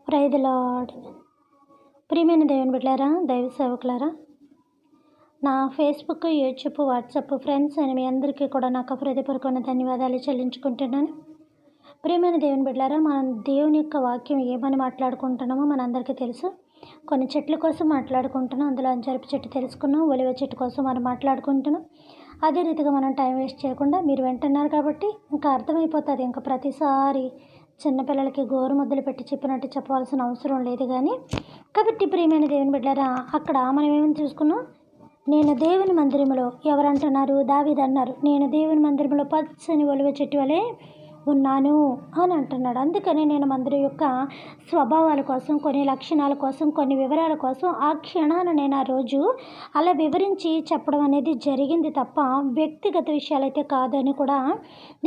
Praise the lord. ప్రియమైన దేవుని బిడ్డలారా, దైవ సేవకులారా, నా ఫేస్బుక్, యూట్యూబ్, వాట్సాప్ ఫ్రెండ్స్ అని మీ అందరికీ కూడా నాకు హృదయపూర్వకమైన ధన్యవాదాలు చెల్లించుకుంటున్నాను. ప్రియమైన దేవుని బిడ్డలారా, మనం దేవుని యొక్క వాక్యం ఏమని మాట్లాడుకుంటున్నామో మనందరికీ తెలుసు. కొన్ని చెట్ల కోసం మాట్లాడుకుంటున్నాం, అందులో అంజరపు చెట్టు తెలుసుకున్నాం, ఒలివ చెట్టు కోసం మనం మాట్లాడుకుంటున్నాం. అదే రీతిగా మనం టైం వేస్ట్ చేయకుండా మీరు వింటున్నారు కాబట్టి ఇంకా అర్థమైపోతుంది. ఇంకా ప్రతిసారి చిన్నపిల్లలకి గోరు ముద్దలు పెట్టి చెప్పినట్టు చెప్పవలసిన అవసరం లేదు. కాబట్టి ప్రియమైన దేవుని బిడ్డలారా, అక్కడ మనం ఏమని చూసుకున్నాం, నేను దేవుని మందిరంలో, ఎవరంటున్నారు? దావీదు అన్నారు, నేను దేవుని మందిరంలో పచ్చని ఒలివ చెట్టు వలె ఉన్నాను అని అంటున్నాడు. అందుకని నేను మందిరం యొక్క స్వభావాల కోసం, కొన్ని లక్షణాల కోసం, కొన్ని వివరాల కోసం ఆ క్షణాన నేను ఆ రోజు అలా వివరించి చెప్పడం అనేది జరిగింది తప్ప వ్యక్తిగత విషయాలైతే కాదని కూడా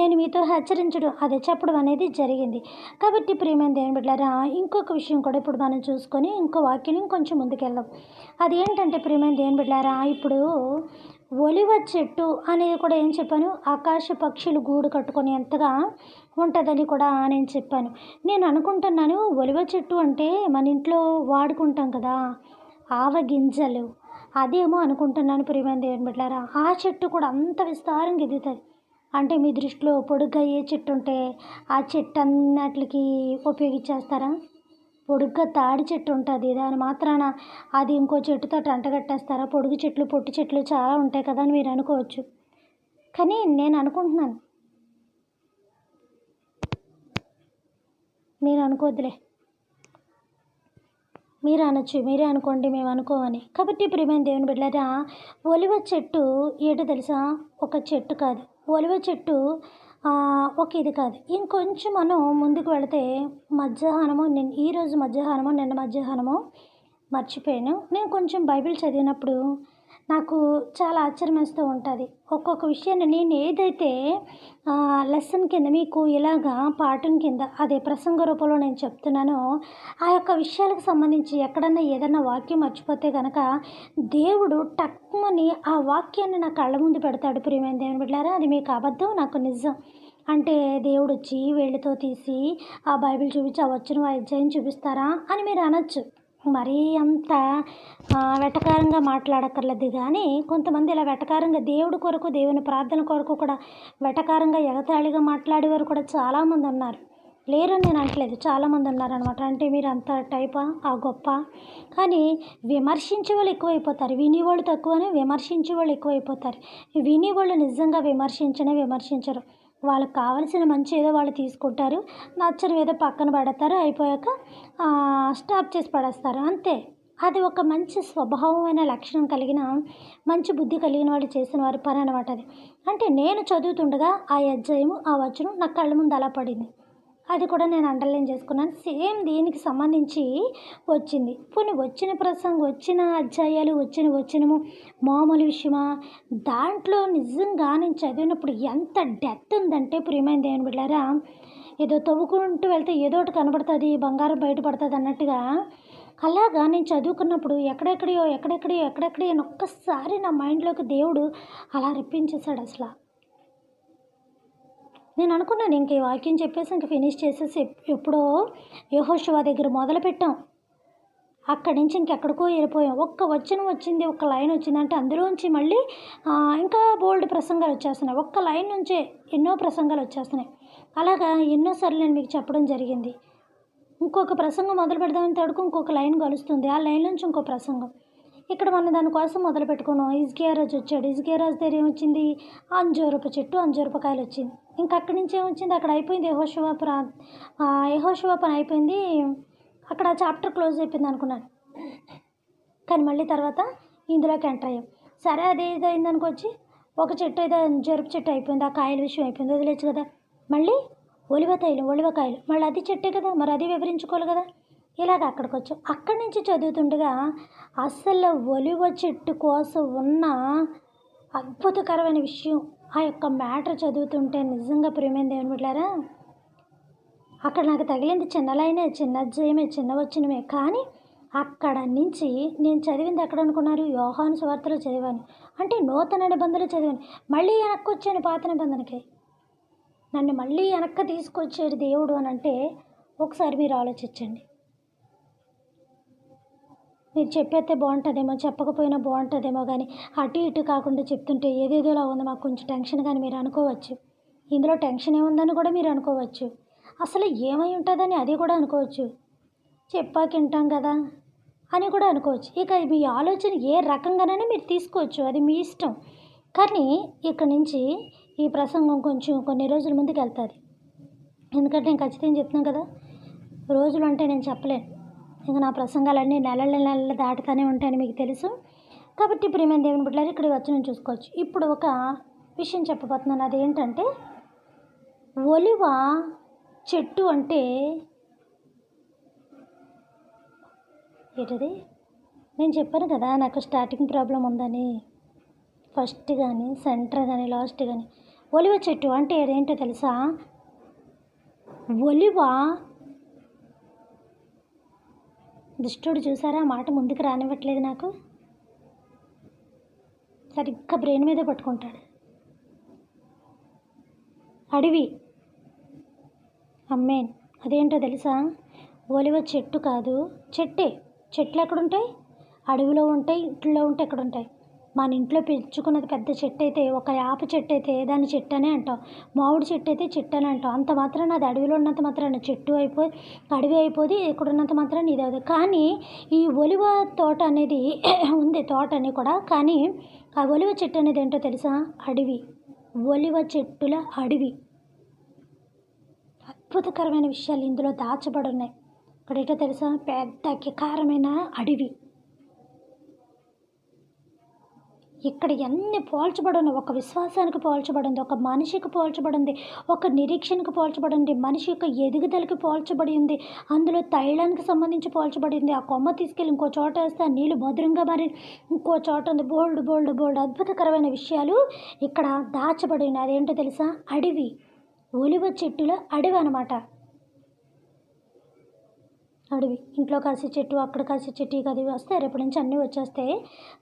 నేను మీతో హెచ్చరించడం, అదే చెప్పడం అనేది జరిగింది. కాబట్టి ప్రియమైన దేవుని బిడ్డలారా, ఇంకొక విషయం కూడా ఇప్పుడు మనం చూసుకొని ఇంకో వాక్యం కొంచెం ముందుకెళ్దాం. అది ఏంటంటే ప్రియమైన దేవుని బిడ్డలారా, ఇప్పుడు ఒలివ చెట్టు అనేది కూడా ఏం చెప్పాను, ఆకాశ పక్షులు గూడు కట్టుకొని ఎంతగా ఉంటుందని కూడా నేను చెప్పాను. నేను అనుకుంటున్నాను, ఒలివ చెట్టు అంటే మన ఇంట్లో వాడుకుంటాం కదా, ఆవ గింజలు, అదేమో అనుకుంటున్నాను ప్రియమైన దేవుని బిడ్డలారా. ఆ చెట్టు కూడా అంత విస్తారంగా ఎదుగుతుంది. అంటే మీ దృష్టిలో పొడుగ్గా ఏ చెట్టు ఉంటే ఆ చెట్టు అన్నిటికి ఉపయోగించేస్తారా? పొడుగ్గా తాడి చెట్టు ఉంటుంది, దాని మాత్రాన అది ఇంకో చెట్టుతో అంటగట్టేస్తారా? పొడుగు చెట్లు, పొట్టి చెట్లు చాలా ఉంటాయి కదా అని మీరు అనుకోవచ్చు. కానీ నేను అనుకుంటున్నాను, మీరు అనుకోవద్దులే, మీరు అనొచ్చు, మీరే అనుకోండి, మేము అనుకోమని. కాబట్టి ప్రియమైన దేవుని బిడ్డలారా, ఒలివ చెట్టు ఏంటో తెలుసా? ఒక చెట్టు కాదు, ఒలివ చెట్టు ఒక ఇది కాదు. ఇంకొంచెం మనం ముందుకు వెళితే మధ్యాహ్నము, నేను ఈరోజు మధ్యాహ్నమో నిన్న మధ్యాహ్నమో మర్చిపోయాను, నేను కొంచెం బైబిల్ చదివినప్పుడు నాకు చాలా ఆశ్చర్యం వేస్తూ ఉంటుంది. ఒక్కొక్క విషయాన్ని నేను ఏదైతే లెసన్ కింద మీకు ఇలాగా పాఠం కింద, అదే ప్రసంగ రూపంలో నేను చెప్తున్నానో, ఆ యొక్క విషయాలకు సంబంధించి ఎక్కడన్నా ఏదన్నా వాక్యం మర్చిపోతే కనుక దేవుడు టక్మని ఆ వాక్యాన్ని నా కళ్ళ ముందు పెడతాడు. ప్రియమైన దేవుని బిడ్డలారా, అది మీకు అబద్ధం, నాకు నిజం. అంటే దేవుడు వచ్చి వేళ్ళతో తీసి ఆ బైబిల్ చూపించి ఆ వచ్చిన అధ్యాయం చూపిస్తారా అని మీరు అనొచ్చు. మరీ అంత వెటకారంగా మాట్లాడక్కర్లేదు. కానీ కొంతమంది ఇలా వెటకారంగా దేవుడి కొరకు, దేవుని ప్రార్థన కొరకు కూడా వెటకారంగా ఎగతాళిగా మాట్లాడేవారు కూడా చాలామంది ఉన్నారు. లేరని నేను అనట్లేదు, చాలామంది ఉన్నారనమాట. అంటే మీరు అంత టైపా, ఆ గొప్ప. కానీ విమర్శించే వాళ్ళు ఎక్కువైపోతారు, వినేవాళ్ళు తక్కువని విమర్శించే వాళ్ళు ఎక్కువైపోతారు. వినేవాళ్ళు నిజంగా విమర్శించరు. వాళ్ళకి కావాల్సిన మంచి ఏదో వాళ్ళు తీసుకుంటారు, నచ్చని ఏదో పక్కన పడతారు, అయిపోయాక స్టాప్ చేసి పడేస్తారు, అంతే. అది ఒక మంచి స్వభావమైన లక్షణం కలిగిన, మంచి బుద్ధి కలిగిన వాళ్ళు చేసిన వారి పని అనమాట అది. అంటే నేను చదువుతుండగా ఆ అధ్యాయము, ఆ వచనం నా కళ్ళ ముందు అలా పడింది. అది కూడా నేను అండర్లైన్ చేసుకున్నాను. సేమ్ దీనికి సంబంధించి వచ్చింది. పోనీ వచ్చిన ప్రసంగం, వచ్చిన అధ్యాయాలు, వచ్చినము మామూలు విషయమా? దాంట్లో నిజంగా నేను చదివినప్పుడు ఎంత డెప్త్ ఉందంటే ప్రియమైన దేవుని బిడ్డలారా, ఏదో తవ్వుకుంటూ వెళ్తే ఏదో ఒకటి కనబడుతుంది, బంగారం బయటపడుతుంది అన్నట్టుగా, అలాగా నేను చదువుకున్నప్పుడు ఎక్కడెక్కడియో ఒక్కసారి నా మైండ్లోకి దేవుడు అలా రప్పించేశాడు. అసలు నేను అనుకున్నాను, ఇంక ఈ వాక్యం చెప్పేసి ఇంక ఫినిష్ చేసేసి ఎప్పుడో యెహోషువ దగ్గర మొదలుపెట్టాం, అక్కడి నుంచి ఇంకెక్కడికో వెళ్ళిపోయాం. ఒక్క వచనం వచ్చింది, ఒక్క లైన్ వచ్చిందంటే అందులోంచి మళ్ళీ ఇంకా బోల్డ్ ప్రసంగాలు వచ్చేస్తున్నాయి. ఒక్క లైన్ నుంచే ఎన్నో ప్రసంగాలు వచ్చేస్తున్నాయి. అలాగా ఎన్నోసార్లు నేను మీకు చెప్పడం జరిగింది. ఇంకొక ప్రసంగం మొదలు పెడదామని తడుకు ఇంకొక లైన్ కలుస్తుంది, ఆ లైన్ నుంచి ఇంకో ప్రసంగం. ఇక్కడ మనం దానికోసం మొదలు పెట్టుకున్నాం. హిజ్కియా రాజు వచ్చాడు, హిజ్కియా రాజు దగ్గర ఏమొచ్చింది, అంజూరపు చెట్టు, అంజూరపకాయలు వచ్చింది. ఇంకా అక్కడి నుంచి ఏమొచ్చింది, అక్కడ అయిపోయింది యెహోషువ పని అయిపోయింది, అక్కడ చాప్టర్ క్లోజ్ అయిపోయింది అనుకున్నాను. కానీ మళ్ళీ తర్వాత ఇందులోకి ఎంటర్ అయ్యాం. సరే అదే ఇదైంది అనుకొచ్చి ఒక చెట్టు ఏదో జరుపు చెట్టు అయిపోయింది, ఆ కాయల విషయం అయిపోయింది, వదిలేచ్చు కదా. మళ్ళీ ఒలివకాయలు, మళ్ళీ అది చెట్టే కదా, మరి అది వివరించుకోవాలి కదా. ఇలాగ అక్కడికి వచ్చాం. అక్కడి నుంచి చదువుతుండగా అసలు ఒలివ చెట్టు కోసం ఉన్న అద్భుతకరమైన విషయం, ఆ యొక్క మ్యాటర్ చదువుతుంటే నిజంగా ప్రియమైన దేవుని బిడ్డలారా, అక్కడ నాకు తగిలింది చిన్న లైనే, చిన్న అధ్యాయమే, చిన్న వచనమే. కానీ అక్కడ నుంచి నేను చదివింది ఎక్కడ అనుకున్నారు, యోహాను సువార్తలో చదివాను. అంటే నూతన నిబంధనలు చదివాను. మళ్ళీ వెనక్కి వచ్చాను పాత నిబంధనకి. నన్ను మళ్ళీ వెనక్కి తీసుకొచ్చేది దేవుడు అని అంటే ఒకసారి మీరు ఆలోచించండి. మీరు చెప్పేస్తే బాగుంటుందేమో, చెప్పకపోయినా బాగుంటుందేమో కానీ అటు ఇటు కాకుండా చెప్తుంటే ఏదేదోలా ఉంది, మాకు కొంచెం టెన్షన్ కానీ మీరు అనుకోవచ్చు. ఇందులో టెన్షన్ ఏముందని కూడా మీరు అనుకోవచ్చు. అసలు ఏమై ఉంటుందని అది కూడా అనుకోవచ్చు. చెప్పాక వింటాం కదా అని కూడా అనుకోవచ్చు. ఇక మీ ఆలోచన ఏ రకంగానైనా మీరు తీసుకోవచ్చు, అది మీ ఇష్టం. కానీ ఇక్కడ నుంచి ఈ ప్రసంగం కొంచెం కొన్ని రోజుల ముందుకు వెళ్తుంది. ఎందుకంటే నేను ఖచ్చితంగా చెప్తున్నాను కదా, రోజులు అంటే నేను చెప్పలేను. ఇంకా నా ప్రసంగాలన్నీ నెలలు దాటుతూనే ఉంటాయని మీకు తెలుసు. కాబట్టి ప్రియమైన దేవుని బిడ్డలారా, ఇక్కడ వచ్చి చూసుకోవచ్చు. ఇప్పుడు ఒక విషయం చెప్పబోతున్నాను. అదేంటంటే, ఒలివ చెట్టు అంటే ఏంటది? నేను చెప్పాను కదా నాకు స్టార్టింగ్ ప్రాబ్లం ఉందని. ఫస్ట్ కానీ సెంటర్ కానీ లాస్ట్ కానీ ఒలివ చెట్టు అంటే ఏంటో తెలుసా? ఒలివ దుష్టుడు చూసారా, మాట ముందుకు రానివ్వట్లేదు నాకు. సరిగ్గా బ్రెయిన్ మీదే పట్టుకుంటాడు. అడవి అమ్మేన్ అదేంటో తెలుసా? ఒలివ చెట్టు కాదు, చెట్టే. చెట్లు ఎక్కడుంటాయి? అడవిలో ఉంటాయి, ఇంట్లో ఉంటాయి. ఎక్కడ ఉంటాయి? మన ఇంట్లో పెంచుకున్నది పెద్ద చెట్టు అయితే, ఒక యాప చెట్టు అయితే దాన్ని చెట్టు అనే అంటాం. మామిడి చెట్టు అయితే చెట్టు అని అంటాం. అంత మాత్రాన అది అడవిలో ఉన్నంత మాత్రాన చెట్టు అయిపోయి అడవి అయిపోయి ఎక్కడున్నంత మాత్రాన ఇది అవుతుంది. కానీ ఈ ఒలివ తోట అనేది ఉంది, తోట అని కూడా. కానీ ఆ ఒలివ చెట్టు అనేది ఏంటో తెలుసా? అడవి. ఒలివ చెట్టుల అడవి. అద్భుతకరమైన విషయాలు ఇందులో దాచబడి ఉన్నాయి. ఇక్కడ ఏంటో తెలుసా? పెద్ద వికారమైన అడవి. ఇక్కడ ఎన్ని పోల్చబడి ఉన్నాయి. ఒక విశ్వాసానికి పోల్చబడింది, ఒక మనిషికి పోల్చబడింది, ఒక నిరీక్షణకు పోల్చబడింది, మనిషి యొక్క ఎదుగుదలకి పోల్చబడి ఉంది. అందులో తైలానికి సంబంధించి పోల్చబడింది. ఆ కొమ్మ తీసుకెళ్ళి ఇంకో చోట వేస్తే ఆ నీళ్ళు భద్రంగా మరి ఇంకో చోట ఉంది. బోల్డ్ అద్భుతకరమైన విషయాలు ఇక్కడ దాచబడి ఉన్నాయి. అదేంటో తెలుసా? అడవి. ఒలివ చెట్టుల అడవి అన్నమాట. అడవి. ఇంట్లో కాసే చెట్టు, అక్కడ కాసే చెట్టు, అది వస్తే రేపటి నుంచి అన్నీ వచ్చేస్తాయి.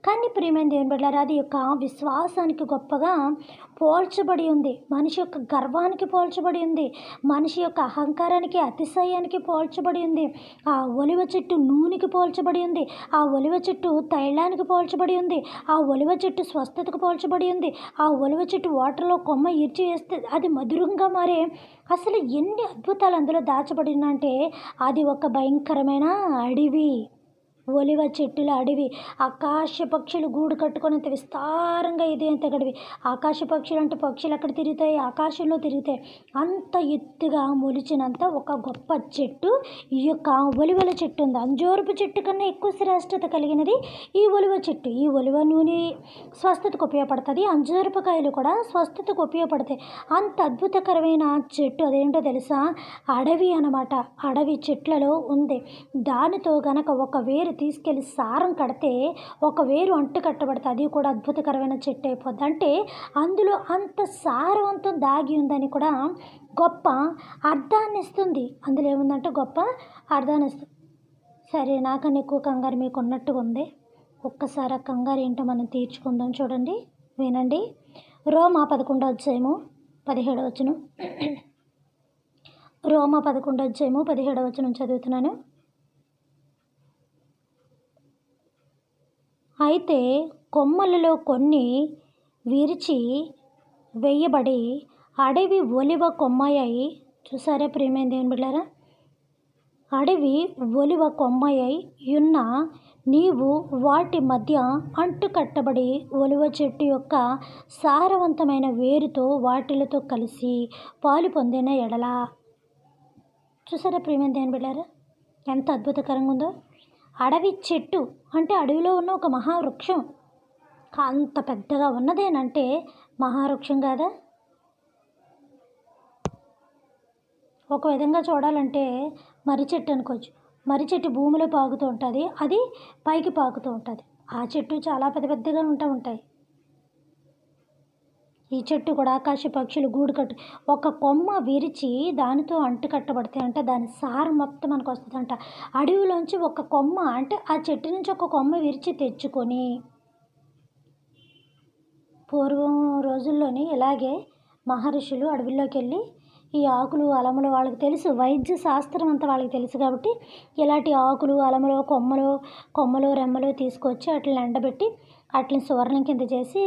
కానీ ప్రియమైన దేవుని బిడ్డలారా, అది యొక్క విశ్వాసానికి గొప్పగా పోల్చబడి ఉంది. మనిషి యొక్క గర్వానికి పోల్చబడి ఉంది. మనిషి యొక్క అహంకారానికి, అతిశయానికి పోల్చబడి ఉంది. ఆ ఒలివ చెట్టు నూనెకి పోల్చబడి ఉంది. ఆ ఒలివ చెట్టు తైలానికి పోల్చబడి ఉంది. ఆ ఒలివ చెట్టు స్వస్థతకు పోల్చబడి ఉంది. ఆ ఒలివ చెట్టు వాటర్లో కొమ్మ ఈడ్చి వేస్తే అది మధురంగా మారే. అసలు ఎన్ని అద్భుతాలు అందులో దాచబడినంటే అది ఒక భయంకరమైన అడవి. ఒలివ చెట్టుల అడవి. ఆకాశ పక్షులు గూడు కట్టుకునేంత విస్తారంగా ఇది ఎంత గడివి. ఆకాశ పక్షులు అంటే పక్షులు అక్కడ తిరుగుతాయి, ఆకాశంలో తిరుగుతాయి. అంత ఎత్తుగా మొలిచినంత ఒక గొప్ప చెట్టు ఈ యొక్క ఒలివల చెట్టు ఉంది. అంజూరపు చెట్టు కన్నా ఎక్కువ శ్రేష్టత కలిగినది ఈ ఒలివ చెట్టు. ఈ ఒలివ నూనె స్వస్థతకు ఉపయోగపడుతుంది. అంజూరపు కాయలు కూడా స్వస్థతకు ఉపయోగపడతాయి. అంత అద్భుతకరమైన చెట్టు అదేంటో తెలుసా? అడవి అన్నమాట. అడవి చెట్లలో ఉంది. దానితో గనక ఒక వేరు తీసుకెళ్ళి సారం కడితే ఒక వేరు అంటు కట్టబడితే అది కూడా అద్భుతకరమైన చెట్టు అయిపోద్ది. అంటే అందులో అంత సారవంతం దాగి ఉందని కూడా గొప్ప అర్థాన్ని ఇస్తుంది. అందులో ఏముందంటే గొప్ప అర్థాన్ని ఇస్తుంది. సరే, నాకన్నా ఎక్కువ కంగారు మీకు ఉన్నట్టుగా ఉంది. ఒక్కసారి ఆ కంగారు ఏంటో మనం తీర్చుకుందాం. చూడండి, వినండి. రోమా 11:17 రోమా 11:17 చదువుతున్నాను. అయితే కొమ్మలలో కొన్ని విరిచి వేయబడి అడవి ఒలివ కొమ్మయ్యై. చూసారా ప్రియమైన దేవుని బిడ్డలారా? అడవి ఒలివ కొమ్మయ్యై ఉన్న నీవు వాటి మధ్య అంటుకట్టబడి ఒలివ చెట్టు యొక్క సారవంతమైన వేరుతో వాటిలతో కలిసి పాలు పొందిన ఎడల. చూసారా ప్రియమైన దేవుని బిడ్డలారా, ఎంత అద్భుతకరంగా ఉందో? అడవి చెట్టు అంటే అడవిలో ఉన్న ఒక మహావృక్షం. అంత పెద్దగా ఉన్నదేనంటే మహావృక్షం కాదా? ఒక విధంగా చూడాలంటే మర్రి చెట్టు అనుకోవచ్చు. మర్రి చెట్టు భూమిలో పాకుతూ ఉంటుంది, అది పైకి పాకుతూ ఉంటుంది. ఆ చెట్టు చాలా పెద్దగా ఉంటాయి. ఈ చెట్టు కూడా ఆకాశ పక్షులు గూడు కట్టు ఒక కొమ్మ విరిచి దానితో అంటు కట్టబడితే అంటే దాని సారం మొత్తం మనకు వస్తుందంట. అడవిలోంచి ఒక కొమ్మ అంటే ఆ చెట్టు నుంచి ఒక కొమ్మ విరిచి తెచ్చుకొని, పూర్వం రోజుల్లోని ఇలాగే మహర్షులు అడవిలోకి వెళ్ళి ఈ ఆకులు అలములు వాళ్ళకి తెలుసు, వైద్య శాస్త్రం అంతా వాళ్ళకి తెలుసు కాబట్టి ఇలాంటి ఆకులు అలములు కొమ్మలు రెమ్మలు తీసుకొచ్చి వాటిని ఎండబెట్టి వాటిని సువర్ణం కింద చేసి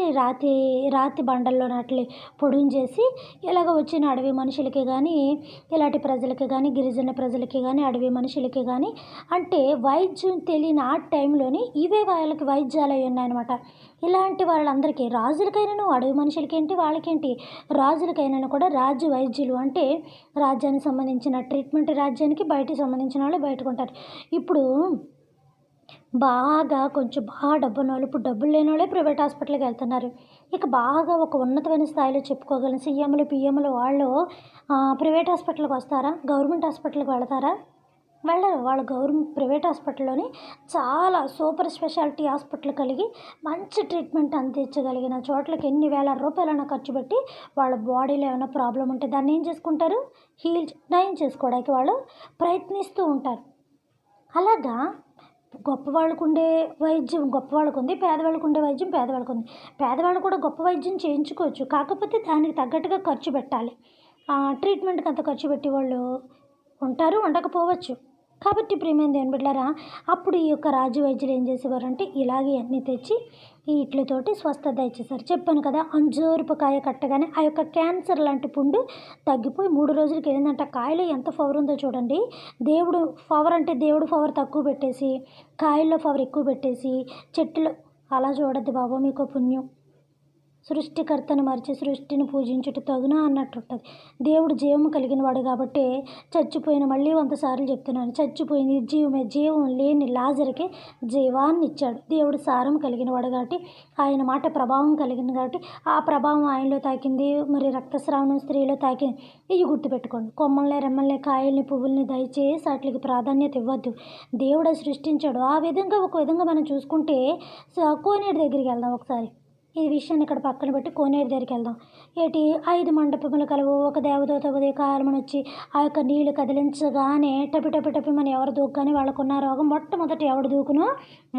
రాతి బండల్లో వాటిని పొడుం చేసి ఇలాగ వచ్చిన అడవి మనుషులకి కానీ ఇలాంటి ప్రజలకి కానీ గిరిజన ప్రజలకి కానీ అడవి మనుషులకి కానీ అంటే వైద్యం తెలియని ఆ టైంలోని ఇవే వాళ్ళకి వైద్యాలు అయి ఉన్నాయన్నమాట. ఇలాంటి వాళ్ళందరికీ రాజులకైనాను అడవి మనుషులకి ఏంటి వాళ్ళకేంటి రాజులకైనా కూడా రాజ్య వైద్యులు అంటే రాజ్యానికి సంబంధించిన ట్రీట్మెంట్ రాజ్యానికి బయటికి సంబంధించిన వాళ్ళు బయటకుంటారు. ఇప్పుడు కొంచెం బాగా డబ్బున్నోళ్ళు, ఇప్పుడు డబ్బులు లేని వాళ్ళే ప్రైవేట్ హాస్పిటల్కి వెళ్తున్నారు. ఇక బాగా ఒక ఉన్నతమైన స్థాయిలో చెప్పుకోగలిగిన సీఎంలు పిఎంలు వాళ్ళు ప్రైవేట్ హాస్పిటల్కి వస్తారా? గవర్నమెంట్ హాస్పిటల్కి వెళతారా? వెళ్ళరు. వాళ్ళు ప్రైవేట్ హాస్పిటల్లోని చాలా సూపర్ స్పెషాలిటీ హాస్పిటల్ కలిగి మంచి ట్రీట్మెంట్ అందించగలిగిన చోట్లకి ఎన్ని వేల రూపాయలైనా ఖర్చు పెట్టి వాళ్ళ బాడీలో ఏమైనా ప్రాబ్లం ఉంటే దాన్ని ఏం చేసుకుంటారు? నయం చేసుకోవడానికి వాళ్ళు ప్రయత్నిస్తూ ఉంటారు. అలాగా గొప్పవాళ్ళకు ఉండే వైద్యం గొప్పవాళ్ళకు ఉంది, పేదవాళ్ళకు ఉండే వైద్యం పేదవాళ్ళకు ఉంది. పేదవాళ్ళు కూడా గొప్ప వైద్యం చేయించుకోవచ్చు, కాకపోతే దానికి తగ్గట్టుగా ఖర్చు పెట్టాలి. ట్రీట్మెంట్కి అంత ఖర్చు పెట్టేవాళ్ళు ఉంటారు, ఉండకపోవచ్చు. కాబట్టి ప్రియమైన దేవుని బిడ్డలారా, అప్పుడు ఈ యొక్క రాజు వైద్యులు ఏం చేసేవారంటే ఇలాగే అన్నీ తెచ్చి వీటితోటి స్వస్థత ఇచ్చేసారు. చెప్పాను కదా, అంజూరపు కాయ కట్టగానే ఆ యొక్క క్యాన్సర్ లాంటి పుండు తగ్గిపోయి 3 రోజులకి ఏంటంటే కాయలో ఎంత పవర్ ఉందో చూడండి. దేవుడు పవర్ తక్కువ పెట్టేసి కాయల్లో పవర్ ఎక్కువ పెట్టేసి చెట్టులో అలా చూడద్దు బాబు, మీకు పుణ్యం. సృష్టికర్తను మరిచి సృష్టిని పూజించుట తగునా అన్నట్టు ఉంటుంది. దేవుడు జీవం కలిగిన వాడు కాబట్టి చచ్చిపోయిన మళ్ళీ 100 సార్లు చెప్తున్నాను, చచ్చిపోయిన నిర్జీవమే జీవం లేని లాజరుకి జీవాన్ని ఇచ్చాడు. దేవుడు సారం కలిగిన వాడు కాబట్టి ఆయన మాట ప్రభావం కలిగింది కాబట్టి ఆ ప్రభావం ఆయనలో తాకింది. మరి రక్తస్రావణం స్త్రీలో తాకింది. ఇవి గుర్తుపెట్టుకోండి. కొమ్మల్ని రెమ్మల్ని కాయల్ని పువ్వుల్ని దయచేసి వాటికి ప్రాధాన్యత ఇవ్వద్దు. దేవుడు సృష్టించాడు. ఒక విధంగా మనం చూసుకుంటే కోనేరు దగ్గరికి వెళ్దాం ఒకసారి. ఈ విషయాన్ని ఇక్కడ పక్కన పెట్టి కోనేరు దగ్గరికి వెళ్దాం. 5 మండపములు కలవు. ఒక దేవదూత ఉదయకాలమున వచ్చి ఆ యొక్క నీళ్లు కదిలించగానే టపి మన ఎవరు దూకగానే వాళ్ళకున్న రోగం మొట్టమొదటి ఎవడు దూకునో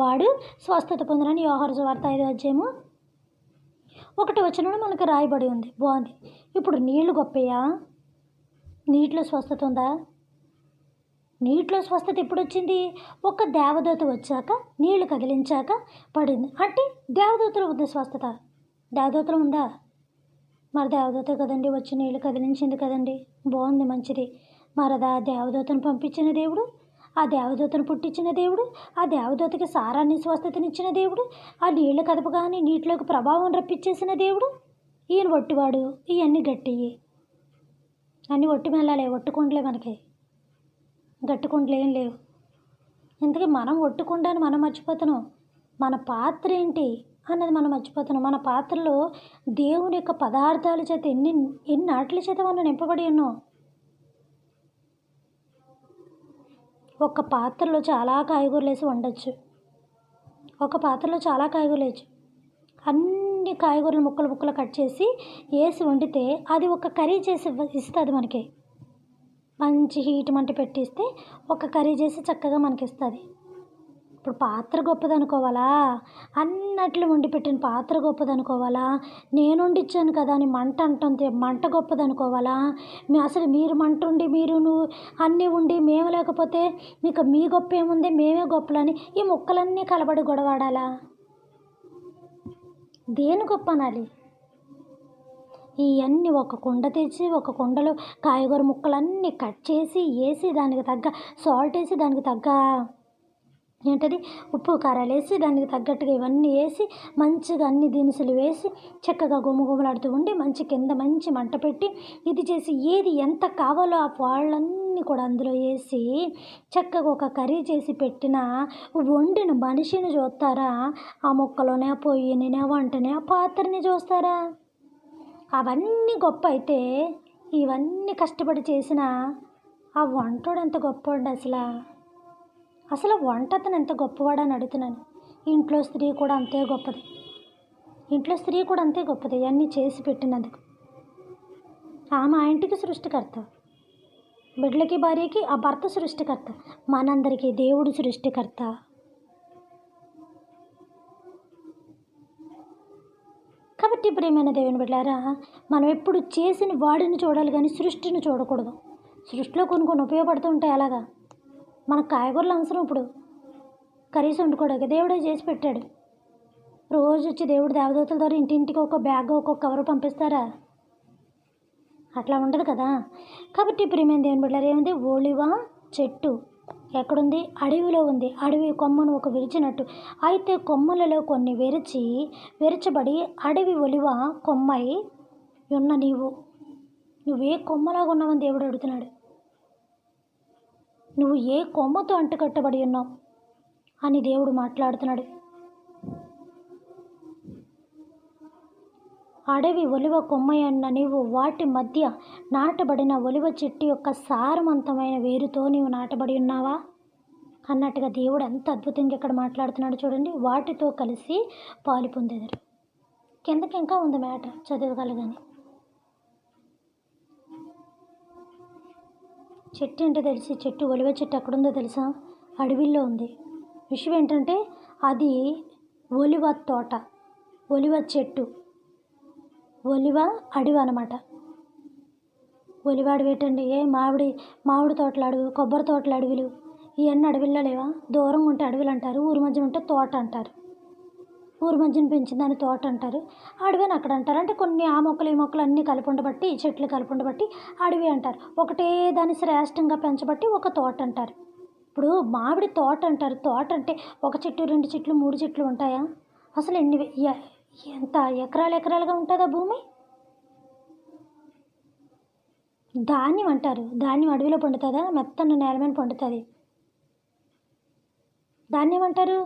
వాడు స్వస్థత పొందినని యోహాను సువార్త 5వ అధ్యాయము 1వ వచనంలో మనకు రాయబడి ఉంది. బాగుంది. ఇప్పుడు నీళ్లు గొప్పయా? నీటిలో స్వస్థత ఉందా? నీటిలో స్వస్థత ఎప్పుడు వచ్చింది? ఒక దేవదూత వచ్చాక నీళ్లు కదిలించాక పడింది. అంటే దేవదూతలో ఉంది స్వస్థత. దేవదూతలో ఉందా? మరి దేవదూత కదండి వచ్చి నీళ్లు కదిలించింది కదండి. బాగుంది, మంచిది. మరదా దేవదూతను పంపించిన దేవుడు, ఆ దేవదూతను పుట్టించిన దేవుడు, ఆ దేవదూతకి సారాన్ని స్వస్థతనిచ్చిన దేవుడు, ఆ నీళ్లు కదపగానే నీటిలోకి ప్రభావం రప్పించేసిన దేవుడు. ఈయన ఒట్టివాడు. ఇవన్నీ గట్టివి, అన్నీ ఒట్టి మెల్లాలే, ఒట్టుకుండలే, మనకి గట్టుకుండలు ఏం లేవు. ఇంతకీ మనం ఒట్టుకుండాని మనం మర్చిపోతున్నాం. మన పాత్ర ఏంటి అన్నది మనం మర్చిపోతున్నాం. మన పాత్రలో దేవుని యొక్క పదార్థాల చేత ఎన్ని ఆటల చేత మనం నింపబడి ఉన్నాం. ఒక పాత్రలో చాలా కాయగూరలు వేసి వండొచ్చు. ఒక పాత్రలో చాలా కాయగూరలు వేయచ్చు. అన్ని కాయగూరలు ముక్కలు కట్ చేసి వేసి వండితే అది ఒక కర్రీ చేసి ఇస్తుంది మనకి. మంచి హీట్ మంట పెట్టిస్తే ఒక కర్రీ చేసి చక్కగా మనకి ఇస్తుంది. ఇప్పుడు పాత్ర గొప్పదనుకోవాలా? అన్నట్లు వండి పెట్టిన పాత్ర గొప్పదనుకోవాలా? నేను వండిచ్చాను కదా అని మంట అంటుంది మంట గొప్పదనుకోవాలా? అసలు మీరు మంట ఉండి నువ్వు అన్నీ ఉండి మేము లేకపోతే మీకు మీ గొప్ప ఏముంది, మేమే గొప్పలని ఈ ముక్కలన్నీ కలబడి గొడవాడాలా? దేని గొప్ప అనాలి? ఇవన్నీ ఒక కుండ తెచ్చి ఒక కుండలో కాయగూర ముక్కలన్నీ కట్ చేసి వేసి దానికి తగ్గ సాల్ట్ వేసి దానికి తగ్గ ఉప్పు కారాలు వేసి దానికి తగ్గట్టుగా ఇవన్నీ వేసి మంచిగా అన్ని దినుసులు వేసి చక్కగా గుమగుమలాడుతూ ఉండి మంచి మంట పెట్టి ఇది చేసి ఏది ఎంత కావాలో ఆ వాళ్ళన్నీ కూడా అందులో వేసి చక్కగా ఒక కర్రీ చేసి పెట్టిన వండిన మనిషిని చూస్తారా? ఆ ముక్కలోనే ఆ పొయ్యిని వంటనే ఆ పాత్రని చూస్తారా? అవన్నీ గొప్ప అయితే ఇవన్నీ కష్టపడి చేసిన ఆ వంటోడు ఎంత గొప్పవాడు? అసలు వంట అతను ఎంత గొప్పవాడని అడుగుతున్నాను. ఇంట్లో స్త్రీ కూడా అంతే గొప్పది. ఇవన్నీ చేసి పెట్టినందుకు. ఆమె ఆ ఇంటికి సృష్టికర్త, బిడ్డలకి భార్యకి ఆ భర్త సృష్టికర్త, మనందరికీ దేవుడు సృష్టికర్త. కాబట్టి కాబట్టి ప్రియమైన దేవుని బిడ్డలారా, మనం ఎప్పుడు చేసిన వాడిని చూడాలి కానీ సృష్టిని చూడకూడదు. సృష్టిలో కొన్ని ఉపయోగపడుతూ ఉంటాయి. అలాగా మనకు కాయగూరలు అవసరం. ఇప్పుడు కర్రీస్ వండుకోవడానికి దేవుడే చేసి పెట్టాడు. రోజు వచ్చి దేవుడు దేవదూతల ద్వారా ఇంటింటికి ఒక బ్యాగ్ ఒక్కొక్క కవర్ పంపిస్తారా? అట్లా ఉండదు కదా. కాబట్టి ప్రియమైన దేవుని బిడ్డలారా, ఏముంది? ఒలివ చెట్టు ఎక్కడుంది? అడవిలో ఉంది. అడవి కొమ్మను ఒక విరిచినట్టు. అయితే కొమ్మలలో కొన్ని విరచబడి అడవి ఒలివ కొమ్మై ఉన్న నువ్వే కొమ్మలాగా ఉన్నావని దేవుడు అడుగుతున్నాడు. నువ్వు ఏ కొమ్మతో అంటుకట్టబడి ఉన్నావు అని దేవుడు మాట్లాడుతున్నాడు. అడవి ఒలివ కొమ్మై ఉన్న నీవు వాటి మధ్య నాటబడిన ఒలివ చెట్టు యొక్క సారవంతమైన వేరుతో నీవు నాటబడి ఉన్నావా అన్నట్టుగా దేవుడు ఎంత అద్భుతంగా ఇక్కడ మాట్లాడుతున్నాడు చూడండి. వాటితో కలిసి పాలు పొందేదారు. కిందకి ఇంకా ఉంది మ్యాటర్, చదవగలగాని. చెట్టు ఏంటో తెలిసి, చెట్టు ఒలివ చెట్టు ఎక్కడుందో తెలుసా? అడవిలో ఉంది. విషయం ఏంటంటే అది ఒలివ తోట, ఒలివ చెట్టు, ఒలివ అడవి అనమాట. ఒలివ అడవి ఏంటండి? మామిడి తోటల అడవి, కొబ్బరి తోటల అడవులు ఇవన్నీ అడవిల్లో లేవా? దూరంగా ఉంటే అడవులు అంటారు, ఊరి మధ్యన ఉంటే తోట అంటారు. ఊరి మధ్యన పెంచిందని తోట అంటారు, అడవి అని అక్కడ అంటారు. అంటే కొన్ని ఆ మొక్కలు ఈ మొక్కలు అన్నీ కలిపి ఉండబట్టి, చెట్లు కలిపి ఉండబట్టి అడవి అంటారు. ఒకటే దాన్ని శ్రేష్టంగా పెంచబట్టి ఒక తోట అంటారు. ఇప్పుడు మామిడి తోట అంటారు. తోట అంటే ఒక చెట్టు, 2 చెట్లు, 3 చెట్లు ఉంటాయా? అసలు ఎంత ఎకరాలుగా ఉంటుందా భూమి? ధాన్యం అంటారు. ధాన్యం అడవిలో పండుతుందా? మెత్తన నేల మీద పండుతుంది. దాన్ని ఏమంటారు?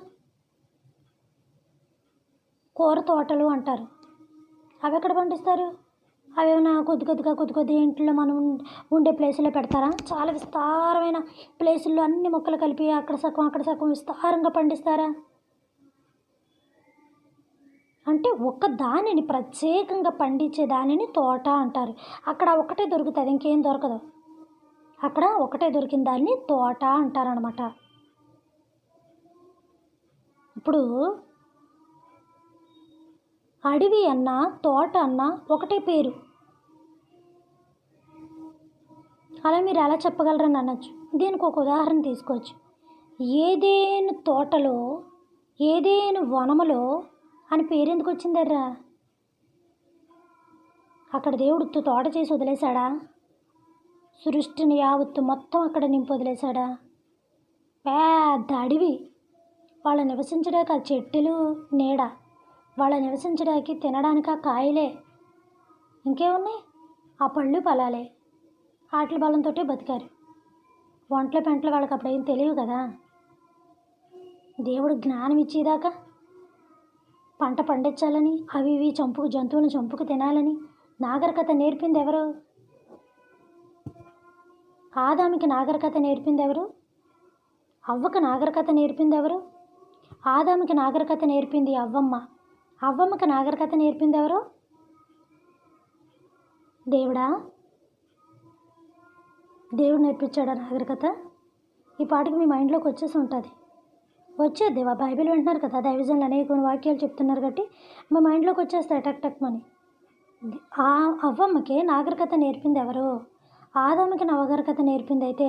కూర తోటలు అంటారు. అవి ఎక్కడ పండిస్తారు? అవి ఏమైనా కొద్ది ఇంట్లో మనం ఉండే ప్లేసుల్లో పెడతారా? చాలా విస్తారమైన ప్లేసుల్లో అన్ని మొక్కలు కలిపి అక్కడ సగం విస్తారంగా పండిస్తారా? అంటే ఒక దానిని ప్రత్యేకంగా పండించే దానిని తోట అంటారు. అక్కడ ఒకటే దొరుకుతుంది, ఇంకేం దొరకదు. అక్కడ ఒకటే దొరికిన దాన్ని తోట అంటారనమాట. ఇప్పుడు అడవి అన్న తోట అన్న ఒకటే పేరు. అలా మీరు ఎలా చెప్పగలరని అనొచ్చు. దీనికి ఒక ఉదాహరణ తీసుకోవచ్చు. ఏదేను తోటలో, ఏదేను వనములో అని పేరు ఎందుకు వచ్చిందర్రా? అక్కడ దేవుడు తోట చేసి వదిలేశాడా? సృష్టిని యావత్తు మొత్తం అక్కడ నింపి వదిలేశాడా? పెద్ద అడవి. వాళ్ళ నివసించడానికి ఆ చెట్టులు నీడ, వాళ్ళ నివసించడానికి తినడానికి ఆ కాయలే, ఇంకేమున్నాయి? ఆ పళ్ళు పొలాలే. ఆటల బలంతో బతికారు. వంటల పెంటలు వాళ్ళకి అప్పుడు ఏం తెలియదు కదా. దేవుడు జ్ఞానం ఇచ్చేదాకా పంట పండించాలని, అవి ఇవి జంతువులను చంపుకు తినాలని నాగరికత నేర్పింది ఎవరు? ఆదాముకి నాగరికత నేర్పింది ఎవరు? అవ్వకు నాగరికత నేర్పింది ఎవరు? ఆదాముకి నాగరికత నేర్పింది అవ్వమ్మ. అవ్వమ్మకి నాగరికత నేర్పింది ఎవరు? దేవుడా? దేవుడు నేర్పించాడా నాగరికత? ఈ పాటికి మీ మైండ్లోకి వచ్చేసి ఉంటుంది. వచ్చేది. బైబిల్ వింటున్నారు కదా, దైవజనులు అనేక వాక్యాలు చెప్తున్నారు కాబట్టి మా మైండ్లోకి వచ్చేస్తాయి టక్ మని. ఆ అవ్వమ్మకి నాగరికత నేర్పింది ఎవరు? ఆదాముకి నాగరికత నేర్పింది. అయితే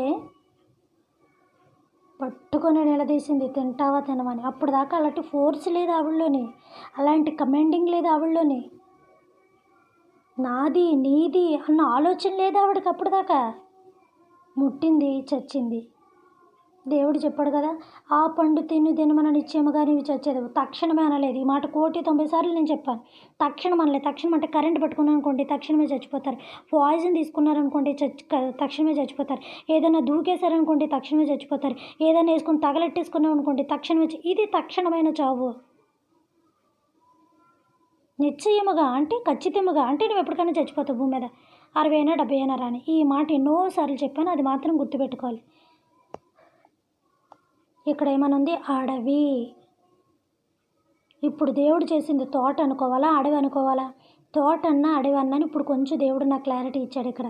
పట్టుకొని నిలదీసింది, తింటావా తినమని. అప్పుడు దాకా అలాంటి ఫోర్స్ లేదు ఆవిడలోని, అలాంటి కమాండింగ్ లేదు ఆవిడలోని, నాది నీది అన్న ఆలోచన లేదు ఆవిడకి. అప్పుడు దాకా ముట్టింది, చచ్చింది. దేవుడు చెప్పాడు కదా, ఆ పండు తినమని నిశ్చయముగా నీవు చచ్చేది. తక్షణమే అనలేదు. ఈ మాట 190 సార్లు నేను చెప్పాను. తక్షణం అనలేదు. తక్షణం అంటే కరెంట్ పట్టుకున్నాను అనుకోండి, తక్షణమే చచ్చిపోతారు. పాయిజన్ తీసుకున్నారనుకోండి, తక్షణమే చచ్చిపోతారు. ఏదైనా దూకేశారనుకోండి, తక్షణమే చచ్చిపోతారు. ఏదైనా వేసుకొని తగలెట్టేసుకున్నాం అనుకోండి, తక్షణమే. ఇది తక్షణమైన చావు. నిశ్చయముగా అంటే ఖచ్చితముగా అంటే నువ్వు ఎప్పటికైనా చచ్చిపోతావు భూమి మీద. 60 అయినా 70 అయినా రాని. ఈ మాట ఎన్నోసార్లు చెప్పాను, అది మాత్రం గుర్తుపెట్టుకోవాలి. ఇక్కడ ఏమనుంది? అడవి. ఇప్పుడు దేవుడు చేసింది తోట అనుకోవాలా, అడవి అనుకోవాలా? తోట అన్నా అడవి అన్నాను. ఇప్పుడు కొంచెం దేవుడు నాకు క్లారిటీ ఇచ్చాడు. ఇక్కడ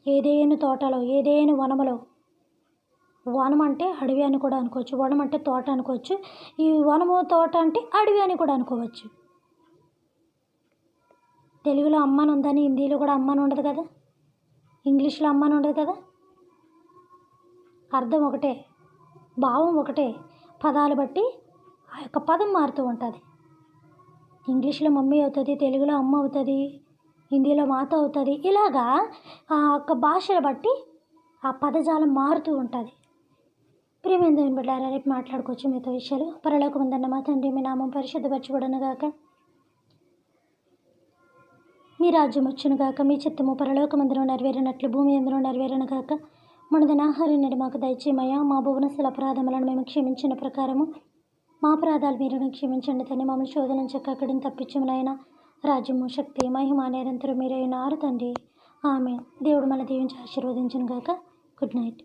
ఏదేను తోటలో, ఏదేను వనములో. వనం అంటే అడవి అని కూడా అనుకోవచ్చు, వనం అంటే తోట అనుకోవచ్చు, ఈ వనము తోట అంటే అడవి అని కూడా అనుకోవచ్చు. తెలుగులో అమ్మని ఉందని హిందీలో కూడా అమ్మని ఉండదు కదా, ఇంగ్లీష్లో అమ్మని ఉండదు కదా. అర్థం ఒకటే, భావం ఒకటే, పదాలు బట్టి ఆ యొక్క పదం మారుతూ ఉంటుంది. ఇంగ్లీష్లో మమ్మీ అవుతుంది, తెలుగులో అమ్మ అవుతుంది, హిందీలో మాత అవుతుంది. ఇలాగా ఆ యొక్క భాషను బట్టి ఆ పదజాలం మారుతూ ఉంటుంది. ప్రియమైన దేవుని బిడ్డలారా, రేపు మాట్లాడుకోవచ్చు మీతో విషయాలు. పరలోకమందున్న మా తండ్రి, మీ నామం పరిశుద్ధపరచబడును గాక, మీ రాజ్యం వచ్చును గాక, మీ చిత్తము పరలోకమందున నెరవేరినట్లు భూమి యందును నెరవేరును గాక. మనదిన ఆహారం నేడు మాకు దయచేయమయ్యా. మా భువనస్థల అపరాధములను మేము క్షమించిన ప్రకారము మా అపరాధాలు మీరు క్షమించండి తండ్రి. మమ్మల్ని శోధన చెక్క అక్కడిని తప్పించము నాయన. రాజ్యము, శక్తి, మహిమ నిరంతరం మీరే ఉన్నారు తండ్రి. ఆమె దేవుడు మన దీవించి ఆశీర్వదించును గాక. Good night.